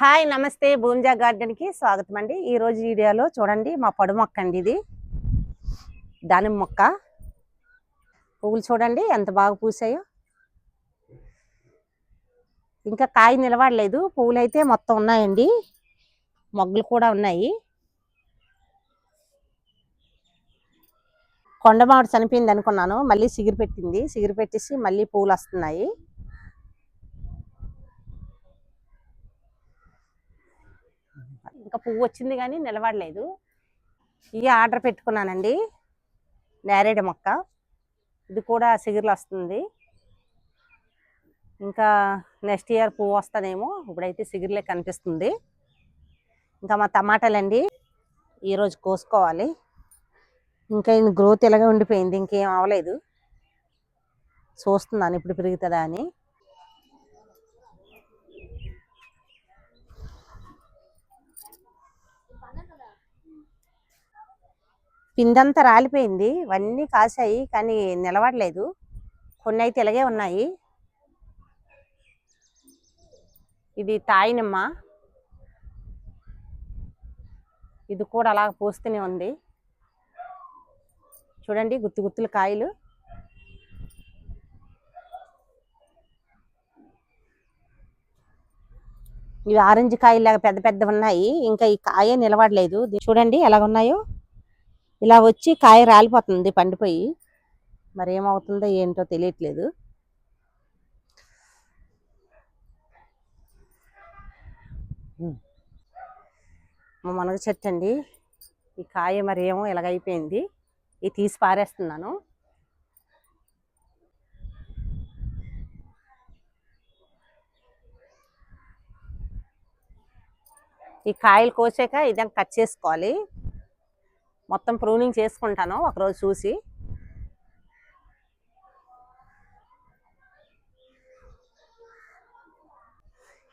Hi నమస్తే భూమిజా garden కి స్వాగతం అండి. ఈ రోజు వీడియోలో చూడండి మా పడు మొక్క అండి. ఇది దానిమ్మ మొక్క. పువ్వులు చూడండి ఎంత బాగా పూసాయో. ఇంకా కాయ నిలవడలేదు, పువ్వులు అయితే మొత్తం ఉన్నాయండి, మొగ్గలు కూడా ఉన్నాయి. కొండ మామిడి చనిపోయింది అనుకున్నాను, మళ్ళీ సిగురు పెట్టింది. సిగురు పెట్టేసి మళ్ళీ పువ్వులు వస్తున్నాయి. ఇంకా పువ్వు వచ్చింది కానీ నిలబడలేదు. ఇవి ఆర్డర్ పెట్టుకున్నానండి, నేరేడు మొక్క. ఇది కూడా సిగురులు వస్తుంది. ఇంకా నెక్స్ట్ ఇయర్ పువ్వు వస్తుందేమో, ఇప్పుడైతే సిగురులే కనిపిస్తుంది. ఇంకా మా టమాటాలండి ఈరోజు కోసుకోవాలి. ఇంకా గ్రోత్ ఇలాగే ఉండిపోయింది, ఇంకేం అవ్వలేదు. చూస్తున్నాను ఇప్పుడు పెరుగుతుందా అని. పిందంతా రాలిపోయింది, ఇవన్నీ కాసాయి కానీ నిలబడలేదు. కొన్ని అయితే ఇలాగే ఉన్నాయి. ఇది తాయినమ్మ, ఇది కూడా అలా పూస్తూనే ఉంది. చూడండి గుత్తు గుత్తులు కాయలు. ఇవి ఆరెంజ్ కాయలాగా పెద్ద పెద్ద ఉన్నాయి. ఇంకా ఈ కాయ నిలబడలేదు. చూడండి ఎలాగ ఉన్నాయో. ఇలా వచ్చి కాయ రాలిపోతుంది పండిపోయి. మరి ఏమవుతుందో ఏంటో తెలియట్లేదు. మా మునగ చెట్టు అండి, ఈ కాయ మరి ఏమో ఇలాగైపోయింది. ఇది తీసి పారేస్తున్నాను. ఈ కాయలు కోసాక ఇదంతా కట్ చేసుకోవాలి. మొత్తం ప్రూనింగ్ చేసుకుంటాను ఒకరోజు చూసి.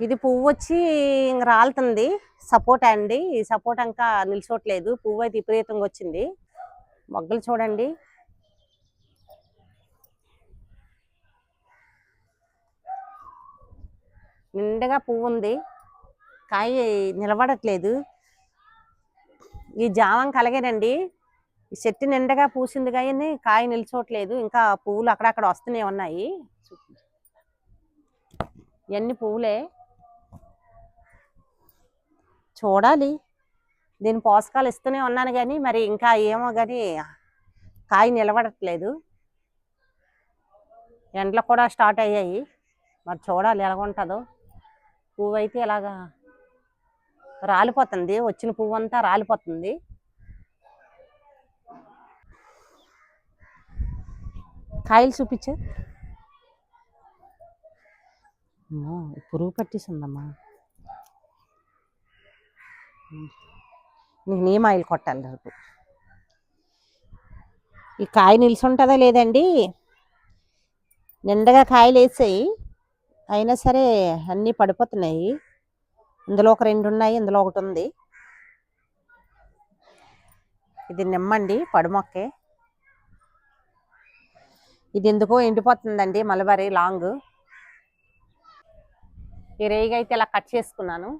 ఇది పువ్వు వచ్చి ఇంక రాలుతుంది. సపోటా అండి, ఈ సపోటా ఇంకా నిల్చోట్లేదు. పువ్వు అయితే విపరీతంగా వచ్చింది. మొగ్గలు చూడండి. నిండుగా పువ్వు ఉంది, కాయ నిలబడట్లేదు. ఈ జావం కలగేనండి, ఈ చెట్టు నిండగా పూసింది కానీ కాయ నిల్చోట్లేదు. ఇంకా పువ్వులు అక్కడక్కడ వస్తూనే ఉన్నాయి. ఇవన్నీ పువ్వులే. చూడాలి, దీని పోషకాలు ఇస్తూనే ఉన్నాను కానీ మరి ఇంకా ఏమో కానీ కాయ నిలబడట్లేదు. ఎండలు కూడా స్టార్ట్ అయ్యాయి, మరి చూడాలి ఎలాగుంటుందో. పువ్వు అయితే ఇలాగా రాలిపోతుంది, వచ్చిన పువ్వు అంతా రాలిపోతుంది. కాయలు చూపించు. పురుగు పట్టేసిందమ్మా, నీకు నీమ్ ఆయిల్ కొట్టాలి రేపు. ఈ కాయ నిలిచుంటుందా లేదండి, నిండగా కాయలు వేసాయి అయినా సరే అన్నీ పడిపోతున్నాయి. ఇందులో ఒక 2 ఉన్నాయి, ఇందులో ఒకటి ఉంది. ఇది నిమ్మండి, పడు మొక్కే. ఇది ఎందుకో ఎండిపోతుందండి, మలబరీ లాంగ్. ఈ రేగి అయితే ఇలా కట్ చేసుకున్నాను.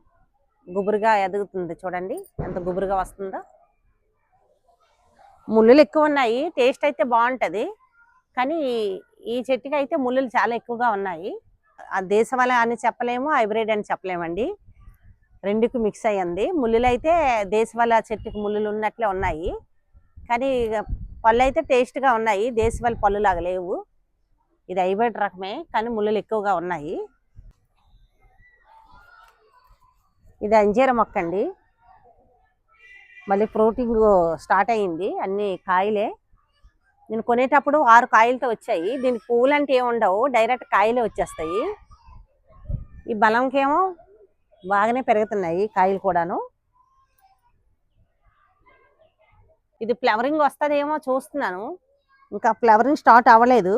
గుబురుగా ఎదుగుతుంది చూడండి, ఎంత గుబురుగా వస్తుందో. ముళ్ళులు ఎక్కువ ఉన్నాయి, టేస్ట్ అయితే బాగుంటుంది కానీ ఈ చెట్టుకి అయితే ముళ్ళులు చాలా ఎక్కువగా ఉన్నాయి. ఆ దేశవాళీ అని చెప్పలేము, హైబ్రిడ్ అని చెప్పలేమండి, రెండుకి మిక్స్ అయ్యింది. ముళ్ళులు అయితే దేశవాళీ చెట్టుకి ముళ్ళులు ఉన్నట్లే ఉన్నాయి కానీ పళ్ళు అయితే టేస్ట్గా ఉన్నాయి. దేశవాళీ పళ్ళు లాగా లేవు. ఇది హైబ్రిడ్ రకమే కానీ ముళ్ళులు ఎక్కువగా ఉన్నాయి. ఇది అంజీర మొక్క అండి, మళ్ళీ ఫ్రూటింగ్ స్టార్ట్ అయ్యింది. అన్ని కాయలే. నేను కొనేటప్పుడు 6 కాయలతో వచ్చాయి. దీనికి పువ్వులు అంటే ఏమి ఉండవు, డైరెక్ట్ కాయలే వచ్చేస్తాయి. ఈ బలంకేమో బాగానే పెరుగుతున్నాయి కాయలు కూడాను. ఇది ఫ్లవరింగ్ వస్తుందేమో చూస్తున్నాను, ఇంకా ఫ్లవరింగ్ స్టార్ట్ అవ్వలేదు.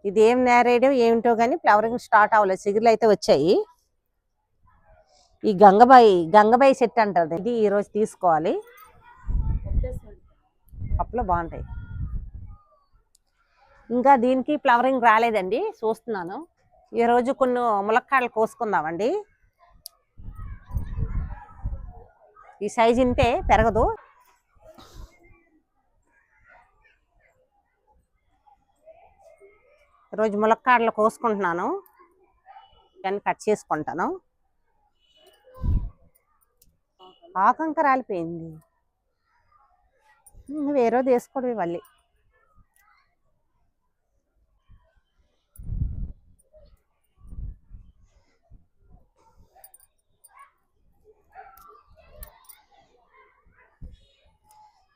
ఇది ఏం నేరేడు ఏమిటో కానీ ఫ్లవరింగ్ స్టార్ట్ అవ్వలేదు. సిగురులు అయితే వచ్చాయి. ఈ గంగబాయి చెట్టు అంటారు, ఇది ఈరోజు తీసుకోవాలి. పప్పులో బాగుంటాయి. ఇంకా దీనికి ఫ్లవరింగ్ రాలేదండి, చూస్తున్నాను. ఈరోజు కొన్ని ములక్కాడలు కోసుకుందామండి. ఈ సైజు ఇంతే, పెరగదు. ఈరోజు ములక్కాడలు కోసుకుంటున్నాను, దాన్ని కట్ చేసుకుంటాను. ఆకంక రాలిపోయింది, వేరే రోజు వేసుకోవడమే మళ్ళీ.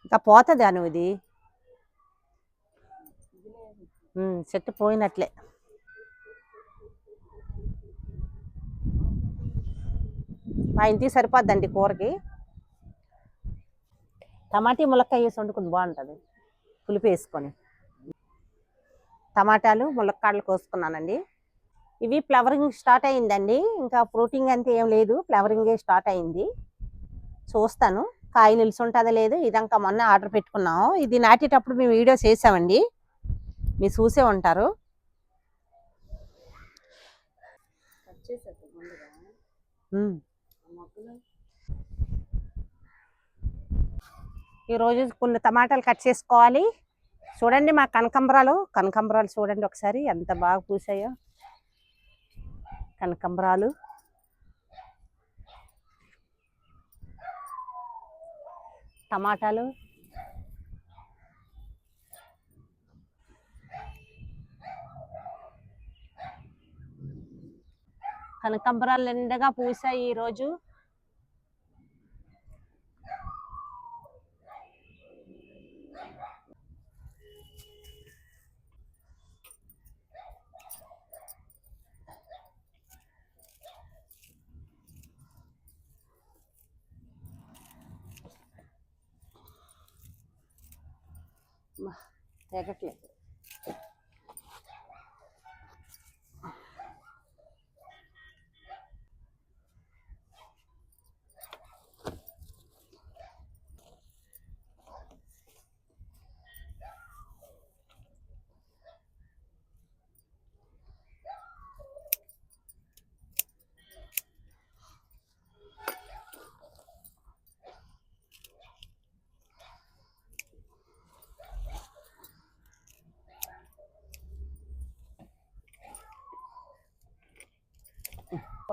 ఇంకా పోతుంది అను, ఇది చెట్టు పోయినట్లే. మా ఇంటికి సరిపోద్దండి కూరకి. టమాటీ ములక్కాయ వేసి వండుకుంది, బాగుంటుంది పులుపు వేసుకొని. టమాటాలు ములక్కాడలు కోసుకున్నానండి. ఇవి ఫ్లవరింగ్ స్టార్ట్ అయిందండి, ఇంకా ఫ్రూటింగ్ అంతే ఏం లేదు, ఫ్లవరింగే స్టార్ట్ అయింది. చూస్తాను కాయ నిలుసుంటుందో లేదు. ఇదంకా మొన్న ఆర్డర్ పెట్టుకున్నాము, ఇది నాటేటప్పుడు మేము వీడియోస్ చేసామండి, మీరు చూసే ఉంటారు. ఈరోజు కొన్ని టమాటాలు కట్ చేసుకోవాలి. చూడండి మా కనకంబరాలు చూడండి ఒకసారి ఎంత బాగా పూసాయో కనకంబరాలు. టమాటాలు, కనకంబరాలు నిండగా పూసాయి ఈరోజు. తెగట్లేదు.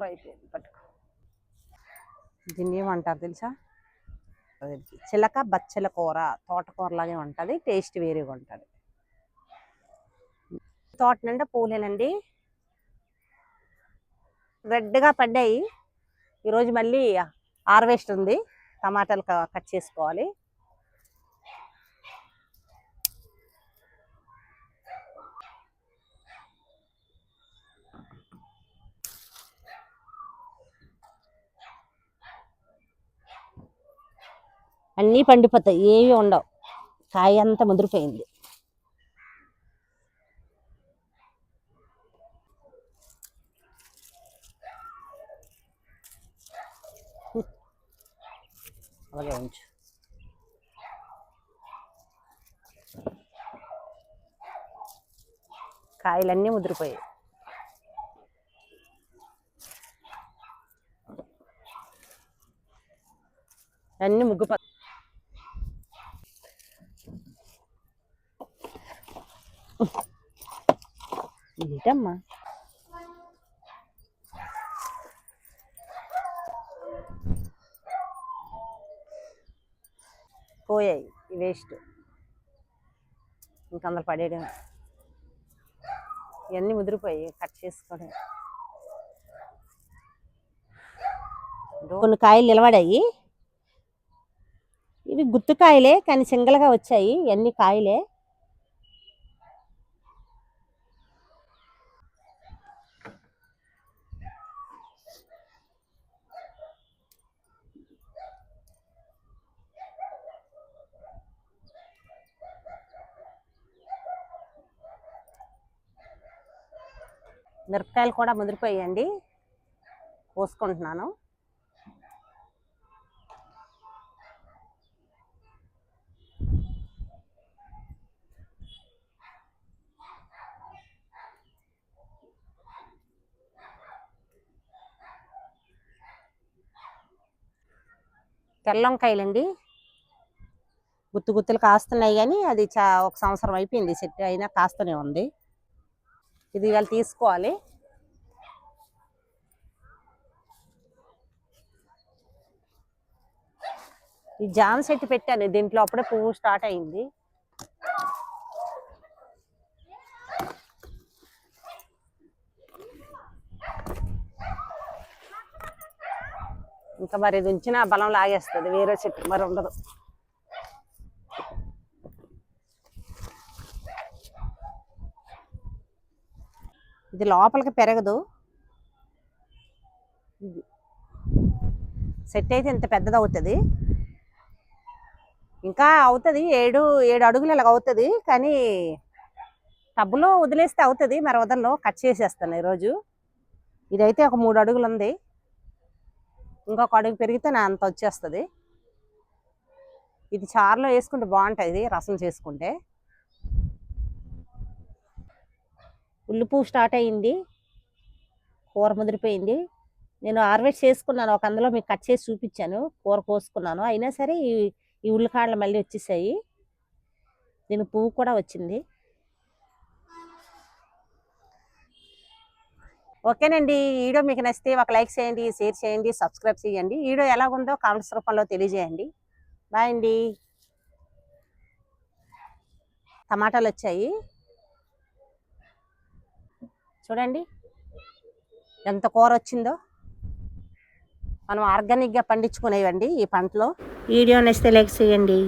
అయిపోయింది, పట్టుకో. దీన్ని ఏమంటారు తెలుసా? చిలక బచ్చల కూర, తోటకూరలాగే ఉంటుంది, టేస్ట్ వేరేగా ఉంటుంది. తోట నిండా పూలేనండి, రెడ్గా పడ్డాయి. ఈరోజు మళ్ళీ హార్వెస్ట్ ఉంది, టమాటాలు కట్ చేసుకోవాలి. అన్నీ పండిపోతాయి, ఏవి ఉండవు, కాయ అంతా ముదిరిపోయింది. అలాగే ఉంచు. కాయలన్నీ ముదిరిపోయాయి. అన్నీ ముగ్గుప ఏంటమ్మా పోయాయి, వేస్ట్, ఇంక అందులో పడేయడం. ఇవన్నీ ముదిరిపోయాయి, కట్ చేసుకోవడం. కొన్ని కాయలు నిలబడాయి, ఇవి గుత్తుకాయలే కానీ సింగల్గా వచ్చాయి, ఇవన్నీ కాయలే. మిరపకాయలు కూడా ముదిరిపోయాయండి, కోసుకుంటున్నాను. తెల్ల వంకాయలండి, గుత్తు గుత్తులు కాస్తున్నాయి, కానీ అది 1 సంవత్సరం అయిపోయింది చెట్టు, అయినా కాస్తూనే ఉంది. ఇది ఇవాళ తీసుకోవాలి. ఈ జామ చెట్టు పెట్టాను, దీంట్లో అప్పుడే పువ్వు స్టార్ట్ అయింది. ఇంకా మరి ఇది ఉంచిన బలం లాగేస్తుంది, వేరే చెట్టు మరి ఉండదు. ఇది లోపలికి పెరగదు. ఇది సెట్ అయితే ఇంత పెద్దది అవుతుంది, ఇంకా అవుతుంది 7 అడుగులు ఇలాగ అవుతుంది, కానీ టబ్బులో వదిలేస్తే అవుతుంది, మరి వదల్లో కట్ చేసేస్తాను ఈరోజు. ఇదైతే ఒక 3 అడుగులు ఉంది, ఇంకొక అడుగు పెరిగితే నా అంత వచ్చేస్తుంది. ఇది చారులో వేసుకుంటే బాగుంటుంది, రసం చేసుకుంటే. ఉల్లిపువ్వు స్టార్ట్ అయ్యింది, కూర ముదిరిపోయింది. నేను హార్వెస్ట్ చేసుకున్నాను, ఒక అందులో మీకు కట్ చేసి చూపించాను, కూర కోసుకున్నాను. అయినా సరే ఈ ఉల్లికాడలు మళ్ళీ వచ్చేసాయి, దీనికి పువ్వు కూడా వచ్చింది. ఓకేనండి, ఈ వీడియో మీకు నచ్చితే ఒక లైక్ చేయండి, షేర్ చేయండి, సబ్స్క్రైబ్ చేయండి. ఈ వీడియో ఎలాగుందో కామెంట్స్ రూపంలో తెలియజేయండి. బాయ్ అండి. టమాటాలు వచ్చాయి చూడండి, ఎంత కూర వచ్చిందో. మనం ఆర్గానిక్గా పండించుకునేవండి ఈ పంటలో. వీడియో నచ్చితే లైక్ చేయండి.